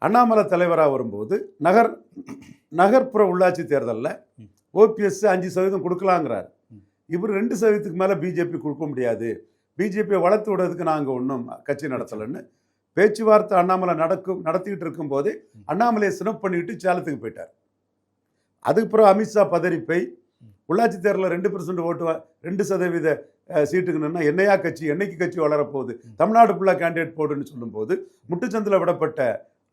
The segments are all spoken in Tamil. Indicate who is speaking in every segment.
Speaker 1: அண்ணாமலை தலைவராக வரும்போது நகர்ப்புற உள்ளாட்சி தேர்தலில் ஓபிஎஸ் 5% கொடுக்கலாங்கிறார். இவர் 2%க்கு மேலே பிஜேபி கொடுக்க முடியாது, பிஜேபியை வளர்த்து விடுறதுக்கு நாங்கள் ஒன்றும் கட்சி நடத்தலைன்னு பேச்சுவார்த்தை அண்ணாமலை நடத்திக்கிட்டு இருக்கும்போது அண்ணாமலையை சினப் பண்ணிக்கிட்டு சேலத்துக்கு போயிட்டார். அதுக்கப்புறம் அமித்ஷா பதறிப்பை உள்ளாட்சி தேர்தலில் 2% ஓட்டு 2% சீட்டுக்கு நின்னா என்னையா கட்சி, என்னைக்கு கட்சி வளரப்போகுது, தமிழ்நாடு ஃபுல்லாக கேண்டிடேட் போடுன்னு சொல்லும்போது முட்டுச்சந்தில் விடப்பட்ட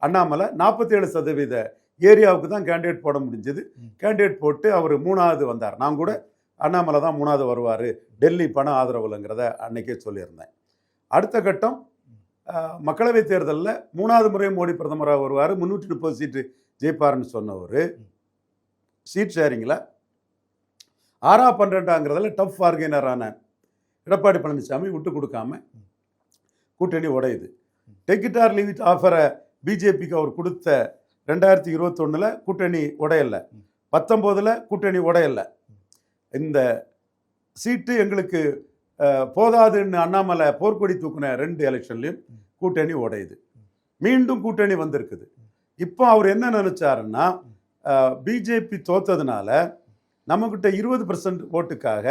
Speaker 1: அண்ணாமலை 47% ஏரியாவுக்கு தான் கேண்டிடேட் போட முடிஞ்சது. கேண்டிடேட் போட்டு அவர் 3வது வந்தார். நான் கூட அண்ணாமலை தான் 3வது வருவார், டெல்லி பண ஆதரவுலங்கிறத அன்னைக்கே சொல்லியிருந்தேன். அடுத்த கட்டம் மக்களவைத் தேர்தலில் 3வது முறை மோடி பிரதமராக வருவார், 330 சீட்டு ஜெயிப்பார்னு சொன்னவர் சீட் ஷேரிங்கில் 6-12 டஃப் பார்கெனரான எடப்பாடி பழனிசாமி விட்டு கொடுக்காம கூட்டணி உடையுது. Take it or leave it ஆஃபரை பிஜேபிக்கு அவர் கொடுத்த 2021 கூட்டணி உடையலை, 19 கூட்டணி உடையலை. இந்த சீட்டு எங்களுக்கு போதாதுன்னு அண்ணாமலை போர்க்கொடி தூக்குன 2 எலெக்ஷன்லையும் கூட்டணி உடையுது. மீண்டும் கூட்டணி வந்திருக்குது. இப்போ அவர் என்ன நினைச்சாருன்னா, பிஜேபி தோத்ததுனால நம்மக்கிட்ட 20% ஓட்டுக்காக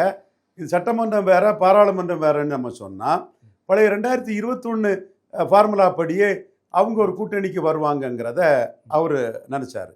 Speaker 1: இது சட்டமன்றம் வேற பாராளுமன்றம் வேறன்னு நம்ம சொன்னால் பழைய 2021 ஃபார்முலா படியே அவங்க ஒரு கூட்டணிக்கு வருவாங்கங்கிறத அவர் நினச்சார்.